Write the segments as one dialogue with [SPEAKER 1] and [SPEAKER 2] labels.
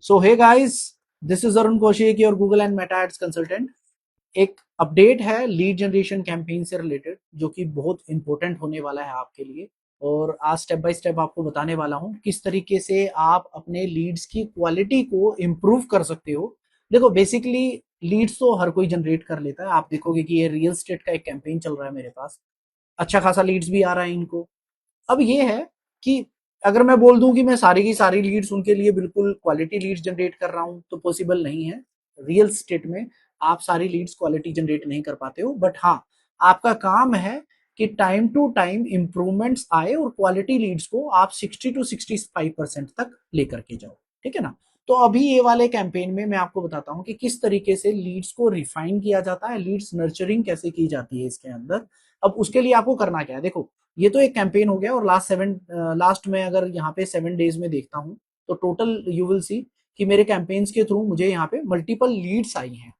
[SPEAKER 1] So hey guys, this is Arun Kaushik, your Google and Meta ads consultant. एक update है lead generation campaign से related जो कि बहुत इंपॉर्टेंट होने वाला है आपके लिए। और आज स्टेप बाय स्टेप आपको बताने वाला हूं किस तरीके से आप अपने लीड्स की क्वालिटी को इम्प्रूव कर सकते हो। देखो, बेसिकली लीड्स तो हर कोई जनरेट कर लेता है। आप देखोगे कि ये रियल स्टेट का एक कैंपेन चल रहा है मेरे पास, अच्छा खासा लीड्स भी आ रहा है इनको। अब ये है कि अगर मैं बोल दूं कि मैं सारी की सारी लीड्स उनके लिए बिल्कुल क्वालिटी लीड्स जनरेट कर रहा हूं तो पॉसिबल नहीं है। रियल स्टेट में आप सारी लीड्स क्वालिटी जनरेट नहीं कर पाते हो, बट हाँ, आपका काम है कि टाइम टू टाइम इंप्रूवमेंट्स आए और क्वालिटी लीड्स को आप 60 to 65% तक लेकर के जाओ। ठीक है ना। तो अभी ये वाले कैंपेन में मैं आपको बताता हूं कि किस तरीके से लीड्स को रिफाइन किया जाता है, लीड्स नर्चरिंग कैसे की जाती है इसके अंदर। अब उसके लिए आपको करना क्या है, देखो, ये तो एक कैंपेन हो गया और लास्ट में अगर यहाँ पे 7 डेज में देखता हूँ तो टोटल यू विल सी कि मेरे कैंपेन्स के थ्रू मुझे यहाँ पे मल्टीपल लीड्स आई हैं।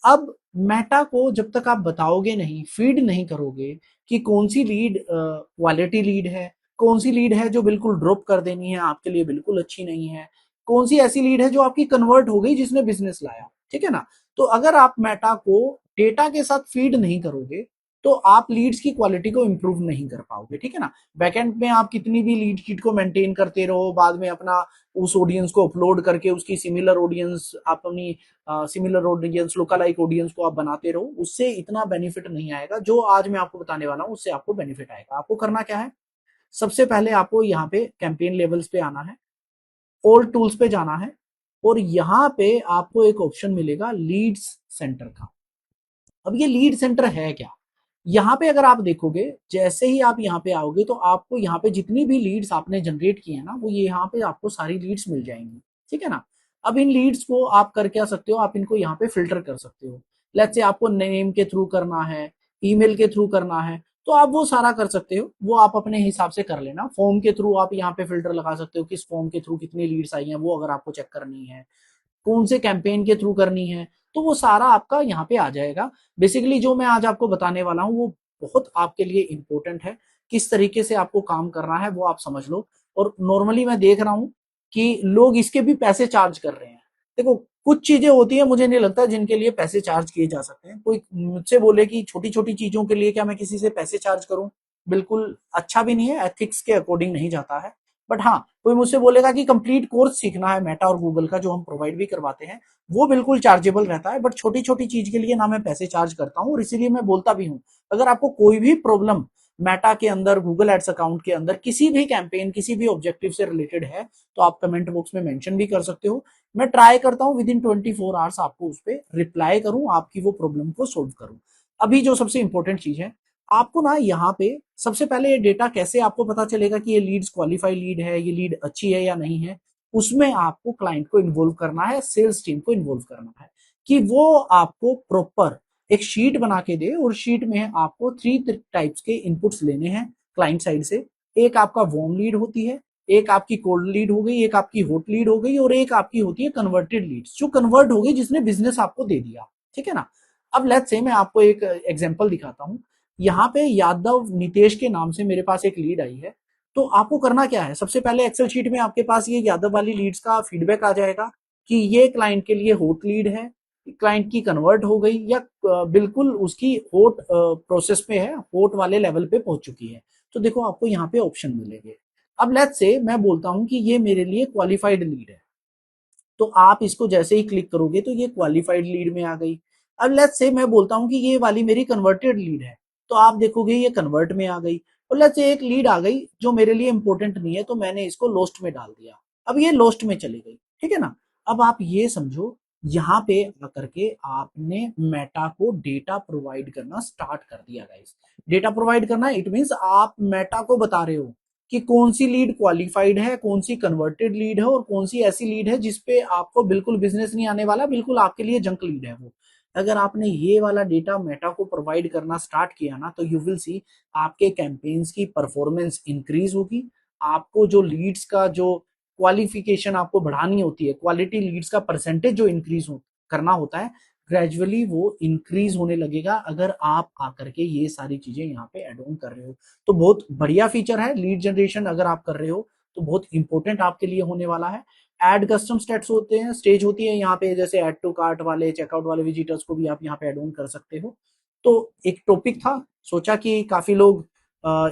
[SPEAKER 1] अब मेटा को जब तक आप बताओगे नहीं, फीड नहीं करोगे कि कौन सी लीड क्वालिटी लीड है, कौन सी लीड है जो बिल्कुल ड्रॉप कर देनी है, आपके लिए बिल्कुल अच्छी नहीं है, कौन सी ऐसी लीड है जो आपकी कन्वर्ट हो गई जिसने बिजनेस लाया। ठीक है ना। तो अगर आप मेटा को डेटा के साथ फीड नहीं करोगे तो आप लीड्स की क्वालिटी को इंप्रूव नहीं कर पाओगे। ठीक है ना। बैकएंड में आप कितनी भी लीड शीट को मेंटेन करते रहो, बाद में अपना उस ऑडियंस को अपलोड करके उसकी सिमिलर ऑडियंस, आप अपनी सिमिलर ऑडियंस, लोकलाइक ऑडियंस को आप बनाते रहो, उससे इतना बेनिफिट नहीं आएगा। जो आज मैं आपको बताने वाला हूं उससे आपको बेनिफिट आएगा। आपको करना क्या है, सबसे पहले आपको यहाँ पे कैंपेन लेवल्स पे आना है, ऑल टूल्स पे जाना है और यहाँ पे आपको एक ऑप्शन मिलेगा लीड्स सेंटर का। अब ये लीड सेंटर है क्या, यहाँ पे अगर आप देखोगे, जैसे ही आप यहाँ पे आओगे तो आपको यहाँ पे जितनी भी लीड्स आपने जनरेट की है ना, वो ये यहाँ पे आपको सारी लीड्स मिल जाएंगी। ठीक है ना। अब इन लीड्स को आप कर क्या सकते हो, आप इनको यहाँ पे फिल्टर कर सकते हो। लेट्स से आपको नेम के थ्रू करना है, ईमेल के थ्रू करना है, तो आप वो सारा कर सकते हो, वो आप अपने हिसाब से कर लेना। फॉर्म के थ्रू आप यहाँ पे फिल्टर लगा सकते हो, किस फॉर्म के थ्रू कितनी लीड्स आई हैं वो अगर आपको चेक करनी है, कौन से कैंपेन के थ्रू करनी है, तो वो सारा आपका यहाँ पे आ जाएगा। बेसिकली जो मैं आज आपको बताने वाला हूँ वो बहुत आपके लिए इंपॉर्टेंट है। किस तरीके से आपको काम करना है वो आप समझ लो। और नॉर्मली मैं देख रहा हूँ कि लोग इसके भी पैसे चार्ज कर रहे हैं। देखो, कुछ चीजें होती है, मुझे नहीं लगता जिनके लिए पैसे चार्ज किए जा सकते हैं। कोई मुझसे बोले कि छोटी छोटी चीजों के लिए क्या मैं किसी से पैसे चार्ज करूं, बिल्कुल अच्छा भी नहीं है, एथिक्स के अकॉर्डिंग नहीं जाता है। बट हाँ, कोई मुझसे बोलेगा कि कंप्लीट कोर्स सीखना है मेटा और गूगल का, जो हम प्रोवाइड भी करवाते हैं, वो बिल्कुल चार्जेबल रहता है। बट छोटी छोटी चीज के लिए ना मैं पैसे चार्ज करता हूँ और इसीलिए मैं बोलता भी हूँ, अगर आपको कोई भी प्रॉब्लम मेटा के अंदर, गूगल एड्स अकाउंट के अंदर, किसी भी कैंपेन, किसी भी ऑब्जेक्टिव से रिलेटेड है, तो आप कमेंट बॉक्स में मेंशन भी कर सकते हो। मैं ट्राई करता हूँ विद इन 24 आवर्स आपको उस पर रिप्लाई करूं, आपकी वो प्रॉब्लम को सोल्व करूं। अभी जो सबसे इंपॉर्टेंट चीज है, आपको ना यहाँ पे सबसे पहले ये डेटा कैसे आपको पता चलेगा कि ये लीड्स क्वालिफाई लीड है, ये लीड अच्छी है या नहीं है, उसमें आपको क्लाइंट को इन्वॉल्व करना है, सेल्स टीम को इन्वॉल्व करना है कि वो आपको प्रॉपर एक शीट बना के दे और शीट में आपको 3 टाइप्स के इनपुट्स लेने हैं क्लाइंट साइड से। एक आपका वार्म लीड होती है, एक आपकी कोल्ड लीड हो गई, एक आपकी हॉट लीड हो गई और एक आपकी होती है कन्वर्टेड लीड्स, जो कन्वर्ट हो गई जिसने बिजनेस आपको दे दिया। ठीक है ना। अब लेट्स से मैं आपको एक एग्जांपल दिखाता हूं। यहाँ पे यादव नितेश के नाम से मेरे पास एक लीड आई है। तो आपको करना क्या है, सबसे पहले एक्सेल शीट में आपके पास ये यादव वाली लीड्स का फीडबैक आ जाएगा कि ये क्लाइंट के लिए हॉट लीड है, क्लाइंट की कन्वर्ट हो गई या बिल्कुल उसकी हॉट प्रोसेस पे है, हॉट वाले लेवल पे पहुंच चुकी है। तो देखो, आपको यहाँ पे ऑप्शन मिलेंगे। अब लेट्स से मैं बोलता हूं कि ये मेरे लिए क्वालिफाइड लीड है, तो आप इसको जैसे ही क्लिक करोगे तो ये क्वालिफाइड लीड में आ गई। अब लेट्स से मैं बोलता हूं कि ये वाली मेरी कन्वर्टेड लीड है, तो आप देखोगे ये कन्वर्ट में आ गई। और लेट्स से एक लीड आ गई जो मेरे लिए इंपॉर्टेंट नहीं है, तो मैंने इसको लोस्ट में डाल दिया, अब ये लोस्ट में चली गई। ठीक है ना। अब आप ये समझो, यहाँ पे आकर के आपने मेटा को डेटा प्रोवाइड करना स्टार्ट कर दिया गाइस। डेटा प्रोवाइड करना इट मींस आप मेटा को बता रहे हो कि कौन सी लीड क्वालिफाइड है, कौन सी कन्वर्टेड लीड है और कौन सी ऐसी लीड है जिसपे आपको बिल्कुल बिजनेस नहीं आने वाला, बिल्कुल आपके लिए जंक लीड है वो। अगर आपने ये वाला डेटा मेटा को प्रोवाइड करना स्टार्ट किया ना, तो यू विल सी आपके कैंपेन्स की परफॉर्मेंस इंक्रीज होगी। आपको जो लीड्स का जो क्वालिफिकेशन आपको बढ़ानी होती है, क्वालिटी लीड्स का परसेंटेज जो इंक्रीज करना होता है, ग्रेजुअली वो इंक्रीज होने लगेगा अगर आप आकर के ये सारी चीजें यहाँ पे एड ऑन कर रहे हो। तो बहुत बढ़िया फीचर है लीड जनरेशन, अगर आप कर रहे हो तो बहुत इंपॉर्टेंट आपके लिए होने वाला है। ऐड कस्टम स्टेट्स होते हैं, स्टेज होती है यहाँ पे, जैसे ऐड टू कार्ट वाले, चेकआउट वाले विजिटर्स को भी आप यहाँ पे ऐड ऑन कर सकते हो। तो एक टॉपिक था, सोचा कि काफी लोग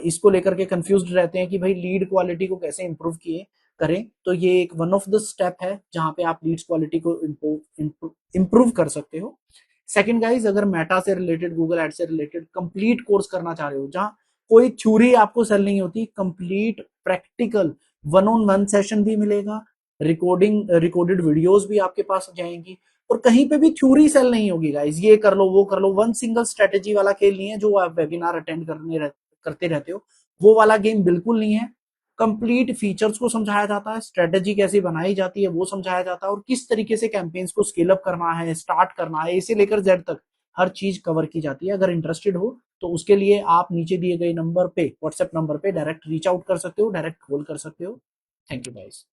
[SPEAKER 1] इसको लेकर के कंफ्यूज्ड रहते हैं कि भाई लीड क्वालिटी को कैसे इंप्रूव किए करें, तो ये एक वन ऑफ द स्टेप है जहां पे आप लीड्स क्वालिटी को इंप्रूव कर सकते हो। सेकंड गाइज, अगर मेटा से रिलेटेड, गूगल एड से रिलेटेड कंप्लीट कोर्स करना चाह रहे हो, जहां कोई थ्योरी आपको सेल नहीं होती, complete practical one on one session भी मिलेगा, रिकॉर्डेड वीडियोस भी आपके पास जाएंगी, और कहीं पे भी थ्योरी सेल नहीं होगी गाइज, ये कर लो वो कर लो, वन सिंगल स्ट्रेटेजी वाला खेल नहीं है जो आप वेबिनार अटेंड करते रहते हो, वो वाला गेम बिल्कुल नहीं है। कंप्लीट फीचर्स को समझाया जाता है, स्ट्रेटेजी कैसे बनाई जाती है वो समझाया जाता है, और किस तरीके से कैंपेन्स को स्केल अप करना है, स्टार्ट करना है, ए से लेकर जेड तक हर चीज कवर की जाती है। अगर इंटरेस्टेड हो तो उसके लिए आप नीचे दिए गए नंबर पे, व्हाट्सएप नंबर पे डायरेक्ट रीच आउट कर सकते हो, डायरेक्ट कॉल कर सकते हो। Thank you guys.